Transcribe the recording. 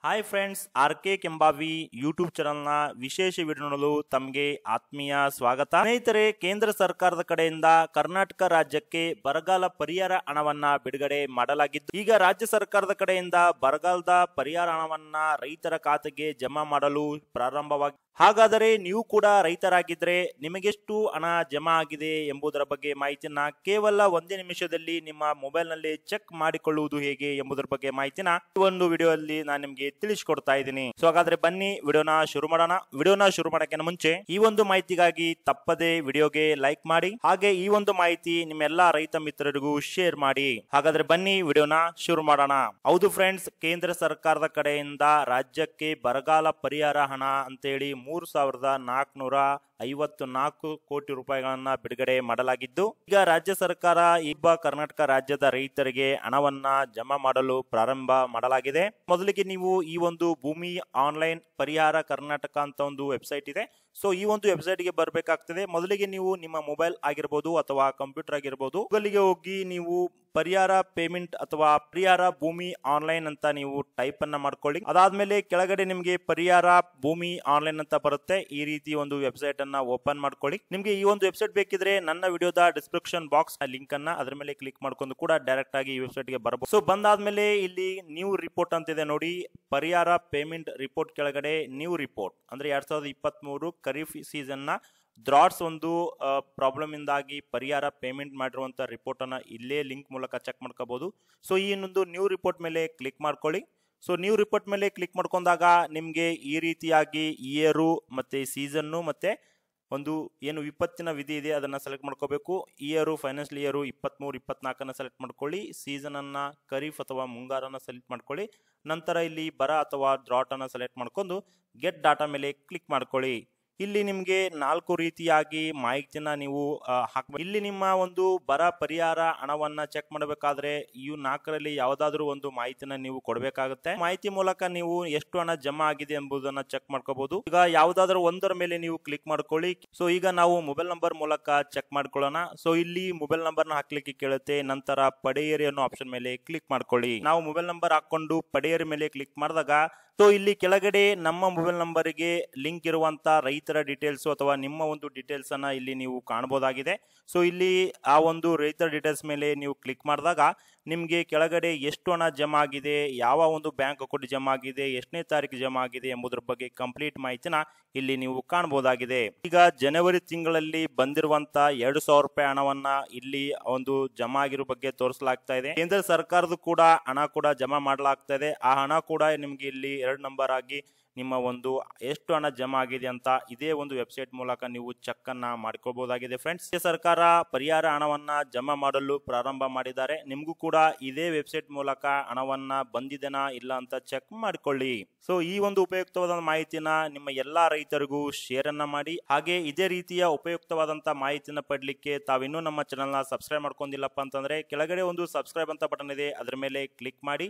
Hi friends, R K Kembhavi YouTube ಚಾನಲ್ನ ವಿಶೇಷ video ನೋಡಲು ತಮಗೆ ಆತ್ಮೀಯ ಸ್ವಾಗತ. ಸ್ನೇಹಿತರೆ, ಕೇಂದ್ರ ಸರ್ಕಾರದ ಕಡೆಯಿಂದ ಕರ್ನಾಟಕ ರಾಜ್ಯಕ್ಕೆ ಬರಗಾಲ ಪರಿಹಾರ ಹಣವನ್ನ ಬಿಡುಗಡೆ ಮಾಡಲಾಗಿದ್ದು, ಈಗ ರಾಜ್ಯ ಸರ್ಕಾರದ ಕಡೆಯಿಂದ ಬರಗಾಲದ ಪರಿಹಾರ ಹಣವನ್ನ ರೈತರ ಖಾತೆಗೆ ಜಮಾ ಮಾಡಲು ಪ್ರಾರಂಭವಾಗಿದೆ. ಹಾಗಾದರೆ ನೀವು ಕೂಡ ರೈತರಾಗಿದ್ರೆ ನಿಮಗೆಷ್ಟು ಹಣ ಜಮಾ ಆಗಿದೆ ಎಂಬುದರ ಬಗ್ಗೆ ಮಾಹಿತಿನ ಕೇವಲ ಒಂದೇ ನಿಮಿಷದಲ್ಲಿ ನಿಮ್ಮ ಮೊಬೈಲ್ ನಲ್ಲಿ ಚೆಕ್ ಮಾಡಿಕೊಳ್ಳುವುದು ಹೇಗೆ ಎಂಬುದರ ಬಗ್ಗೆ ಮಾಹಿತಿನ ಈ ಒಂದು ವಿಡಿಯೋದಲ್ಲಿ ನಾನು ನಿಮಗೆ ತಿಳಿಸಿಕೊಡ್ತಾ ಇದ್ದೀನಿ. ಸೊ ಹಾಗಾದ್ರೆ ಬನ್ನಿ ವಿಡಿಯೋನ ಶುರು ಮಾಡೋಣ. ವಿಡಿಯೋನ ಶುರು ಮಾಡೋಕ್ಕಿಂತ ಮುಂಚೆ ಈ ಒಂದು ಮಾಹಿತಿಗಾಗಿ ತಪ್ಪದೆ ವಿಡಿಯೋಗೆ ಲೈಕ್ ಮಾಡಿ, ಹಾಗೆ ಈ ಒಂದು ಮಾಹಿತಿ ನಿಮ್ಮೆಲ್ಲಾ ರೈತ ಮಿತ್ರರಿಗೂ ಶೇರ್ ಮಾಡಿ. ಹಾಗಾದ್ರೆ ಬನ್ನಿ ವಿಡಿಯೋನ ಶುರು ಮಾಡೋಣ. ಹೌದು ಫ್ರೆಂಡ್ಸ್, ಕೇಂದ್ರ ಸರ್ಕಾರದ ಕಡೆಯಿಂದ ರಾಜ್ಯಕ್ಕೆ ಬರಗಾಲ ಪರಿಹಾರ ಹಣ ಅಂತೇಳಿ 3,454 ಕೋಟಿ ರೂಪಾಯಿಗಳನ್ನ ಬಿಡುಗಡೆ ಮಾಡಲಾಗಿದ್ದು, ಈಗ ರಾಜ್ಯ ಸರ್ಕಾರ ಕರ್ನಾಟಕ ರಾಜ್ಯದ ರೈತರಿಗೆ ಹಣವನ್ನ ಜಮಾ ಮಾಡಲು ಪ್ರಾರಂಭ ಮಾಡಲಾಗಿದೆ. ಮೊದಲಿಗೆ ನೀವು ಈ ಒಂದು ಭೂಮಿ ಆನ್ಲೈನ್ ಪರಿಹಾರ ಕರ್ನಾಟಕ ಅಂತ ಒಂದು ವೆಬ್ಸೈಟ್ ಇದೆ. ಸೊ ಈ ಒಂದು ವೆಬ್ಸೈಟ್ ಗೆ ಬರಬೇಕಾಗ್ತದೆ. ಮೊದಲಿಗೆ ನೀವು ನಿಮ್ಮ ಮೊಬೈಲ್ ಆಗಿರಬಹುದು ಅಥವಾ ಕಂಪ್ಯೂಟರ್ ಆಗಿರಬಹುದು, ಗೂಗಲ್ಗೆ ಹೋಗಿ ನೀವು ಪರಿಹಾರ ಪೇಮೆಂಟ್ ಅಥವಾ ಪರಿಹಾರ ಭೂಮಿ ಆನ್ಲೈನ್ ಅಂತ ನೀವು ಟೈಪ್ ಅನ್ನ ಮಾಡ್ಕೊಳ್ಳಿ. ಅದಾದ್ಮೇಲೆ ಕೆಳಗಡೆ ನಿಮಗೆ ಪರಿಹಾರ ಭೂಮಿ ಆನ್ಲೈನ್ ಅಂತ ಬರುತ್ತೆ. ಈ ರೀತಿ ಒಂದು ವೆಬ್ಸೈಟ್ ಅನ್ನ ಓಪನ್ ಮಾಡ್ಕೊಳ್ಳಿ. ನಿಮ್ಗೆ ಈ ಒಂದು ವೆಬ್ಸೈಟ್ ಬೇಕಿದ್ರೆ ನನ್ನ ವಿಡಿಯೋದ ಡಿಸ್ಕ್ರಿಪ್ಷನ್ ಬಾಕ್ಸ್ ಲಿಂಕ್ ಅನ್ನ ಅದರ ಮೇಲೆ ಕ್ಲಿಕ್ ಮಾಡ್ಕೊಂಡು ಕೂಡ ಡೈರೆಕ್ಟ್ ಆಗಿ ಈ ವೆಬ್ಸೈಟ್ ಗೆ ಬರಬಹುದು. ಸೊ ಬಂದಾದ್ಮೇಲೆ ಇಲ್ಲಿ ನ್ಯೂ ರಿಪೋರ್ಟ್ ಅಂತಿದೆ ನೋಡಿ, ಪರಿಹಾರ ಪೇಮೆಂಟ್ ರಿಪೋರ್ಟ್ ಕೆಳಗಡೆ ನ್ಯೂ ರಿಪೋರ್ಟ್ ಅಂದ್ರೆ 2023 ಖರೀಫ್ ಸೀಸನ್ ನ ಡ್ರಾಟ್ಸ್ ಒಂದು ಪ್ರಾಬ್ಲಮ್ ಇಂದಾಗಿ ಪರಿಹಾರ ಪೇಮೆಂಟ್ ಮಾಡಿರುವಂತ ರಿಪೋರ್ಟ್ ಅನ್ನ ಇಲ್ಲೇ ಲಿಂಕ್ ಮೂಲಕ ಚೆಕ್ ಮಾಡ್ಕೋಬಹುದು. ಸೊ ಈ ಒಂದು ನ್ಯೂ ರಿಪೋರ್ಟ್ ಮೇಲೆ ಕ್ಲಿಕ್ ಮಾಡ್ಕೊಳ್ಳಿ. ಸೊ ನ್ಯೂ ರಿಪೋರ್ಟ್ ಮೇಲೆ ಕ್ಲಿಕ್ ಮಾಡ್ಕೊಂಡಾಗ ನಿಮ್ಗೆ ಈ ರೀತಿಯಾಗಿ ಇಯರು ಮತ್ತೆ ಸೀಸನ್ನು ಮತ್ತೆ ಒಂದು ಏನು ವಿಪತ್ತಿನ ವಿಧಿ ಇದೆ ಅದನ್ನ ಸೆಲೆಕ್ಟ್ ಮಾಡ್ಕೋಬೇಕು. ಇಯರು ಫೈನಾನ್ಷಿಯಲ್ ಇಯರು 23-24 ಸೆಲೆಕ್ಟ್ ಮಾಡ್ಕೊಳ್ಳಿ. ಸೀಸನ್ ಅನ್ನ ಖರೀಫ್ ಅಥವಾ ಮುಂಗಾರನ್ನ ಸೆಲೆಕ್ಟ್ ಮಾಡ್ಕೊಳ್ಳಿ. ನಂತರ ಇಲ್ಲಿ ಬರ ಅಥವಾ ಡ್ರಾಟ್ ಅನ್ನ ಸೆಲೆಕ್ಟ್ ಮಾಡ್ಕೊಂಡು ಗೆಟ್ ಡಾಟಾ ಮೇಲೆ ಕ್ಲಿಕ್ ಮಾಡ್ಕೊಳ್ಳಿ. ಇಲ್ಲಿ ನಿಮ್ಗೆ 4 ರೀತಿಯಾಗಿ ಮಾಹಿತಿನ ನೀವು ಹಾಕಬೇಕು. ಇಲ್ಲಿ ನಿಮ್ಮ ಒಂದು ಬರ ಪರಿಹಾರ ಹಣವನ್ನ ಚೆಕ್ ಮಾಡಬೇಕಾದ್ರೆ ಈ 4ರಲ್ಲಿ ಯಾವ್ದಾದ್ರು ಒಂದು ಮಾಹಿತಿನ ನೀವು ಕೊಡಬೇಕಾಗುತ್ತೆ. ಮಾಹಿತಿ ಮೂಲಕ ನೀವು ಎಷ್ಟು ಹಣ ಜಮಾ ಆಗಿದೆ ಎಂಬುದನ್ನ ಚೆಕ್ ಮಾಡ್ಕೋಬಹುದು. ಈಗ ಯಾವ್ದಾದ್ರು ಒಂದರ ಮೇಲೆ ನೀವು ಕ್ಲಿಕ್ ಮಾಡ್ಕೊಳ್ಳಿ. ಸೊ ಈಗ ನಾವು ಮೊಬೈಲ್ ನಂಬರ್ ಮೂಲಕ ಚೆಕ್ ಮಾಡ್ಕೊಳ್ಳೋಣ. ಸೊ ಇಲ್ಲಿ ಮೊಬೈಲ್ ನಂಬರ್ ನ ಹಾಕ್ಲಿಕ್ಕೆ ಕೇಳುತ್ತೆ. ನಂತರ ಪಡೆಯಿರಿ ಅನ್ನೋ ಆಪ್ಷನ್ ಮೇಲೆ ಕ್ಲಿಕ್ ಮಾಡ್ಕೊಳ್ಳಿ. ನಾವು ಮೊಬೈಲ್ ನಂಬರ್ ಹಾಕೊಂಡು ಪಡೆಯಿರಿ ಮೇಲೆ ಕ್ಲಿಕ್ ಮಾಡಿದಾಗ ಸೊ ಇಲ್ಲಿ ಕೆಳಗಡೆ ನಮ್ಮ ಮೊಬೈಲ್ ನಂಬರ್ಗೆ ಲಿಂಕ್ ಇರುವಂತ ರೈತರ ಡೀಟೇಲ್ಸ್ ಅಥವಾ ನಿಮ್ಮ ಒಂದು ಡೀಟೇಲ್ಸ್ ಅನ್ನ ಇಲ್ಲಿ ನೀವು ಕಾಣಬಹುದಾಗಿದೆ. ಸೊ ಇಲ್ಲಿ ಆ ಒಂದು ರೈತರ ಡೀಟೇಲ್ಸ್ ಮೇಲೆ ನೀವು ಕ್ಲಿಕ್ ಮಾಡಿದಾಗ ನಿಮ್ಗೆ ಕೆಳಗಡೆ ಎಷ್ಟು ಹಣ ಜಮಾ ಆಗಿದೆ, ಯಾವ ಒಂದು ಬ್ಯಾಂಕ್ ಅಕೌಂಟ್ ಜಮಾ ಆಗಿದೆ, ಎಷ್ಟನೇ ತಾರೀಕು ಜಮಾ ಆಗಿದೆ ಎಂಬುದರ ಬಗ್ಗೆ ಕಂಪ್ಲೀಟ್ ಮಾಹಿತಿನ ಇಲ್ಲಿ ನೀವು ಕಾಣಬಹುದಾಗಿದೆ. ಈಗ ಜನವರಿ ತಿಂಗಳಲ್ಲಿ ಬಂದಿರುವಂತ 2,000 ರೂಪಾಯಿ ಹಣವನ್ನ ಇಲ್ಲಿ ಒಂದು ಜಮಾ ಆಗಿರೋ ಬಗ್ಗೆ ತೋರಿಸಲಾಗ್ತಾ ಇದೆ. ಕೇಂದ್ರ ಸರ್ಕಾರದ ಕೂಡ ಹಣ ಕೂಡ ಜಮಾ ಮಾಡಲಾಗ್ತಾ ಇದೆ. ಆ ಹಣ ಕೂಡ ನಿಮ್ಗೆ ಇಲ್ಲಿ 2 ನಂಬರ್ ಆಗಿ ನಿಮ್ಮ ಒಂದು ಎಷ್ಟು ಹಣ ಜಮಾ ಆಗಿದೆ ಅಂತ ಇದೇ ಒಂದು ವೆಬ್ಸೈಟ್ ಮೂಲಕ ನೀವು ಚೆಕ್ ಅನ್ನ ಮಾಡ್ಕೋಬಹುದಾಗಿದೆ. ಫ್ರೆಂಡ್ಸ್, ಸರ್ಕಾರ ಪರಿಹಾರ ಹಣವನ್ನ ಜಮಾ ಮಾಡಲು ಪ್ರಾರಂಭ ಮಾಡಿದ್ದಾರೆ. ನಿಮ್ಗೂ ಕೂಡ ಇದೇ ವೆಬ್ಸೈಟ್ ಮೂಲಕ ಹಣವನ್ನ ಬಂದಿದೆನಾ ಇಲ್ಲ ಅಂತ ಚೆಕ್ ಮಾಡ್ಕೊಳ್ಳಿ. ಸೊ ಈ ಒಂದು ಉಪಯುಕ್ತವಾದ ಮಾಹಿತಿನ ನಿಮ್ಮ ಎಲ್ಲಾ ರೈತರಿಗೂ ಶೇರ್ ಅನ್ನ ಮಾಡಿ. ಹಾಗೆ ಇದೇ ರೀತಿಯ ಉಪಯುಕ್ತವಾದಂತ ಮಾಹಿತಿನ ಪಡ್ಲಿಕ್ಕೆ ತಾವಿನ್ನೂ ನಮ್ಮ ಚಾನೆಲ್ ನ ಸಬ್ಸ್ಕ್ರೈಬ್ ಮಾಡ್ಕೊಂಡಿಲ್ಲಪ್ಪ ಅಂತಂದ್ರೆ ಕೆಳಗಡೆ ಒಂದು ಸಬ್ಸ್ಕ್ರೈಬ್ ಅಂತ ಬಟನ್ ಇದೆ, ಅದರ ಮೇಲೆ ಕ್ಲಿಕ್ ಮಾಡಿ.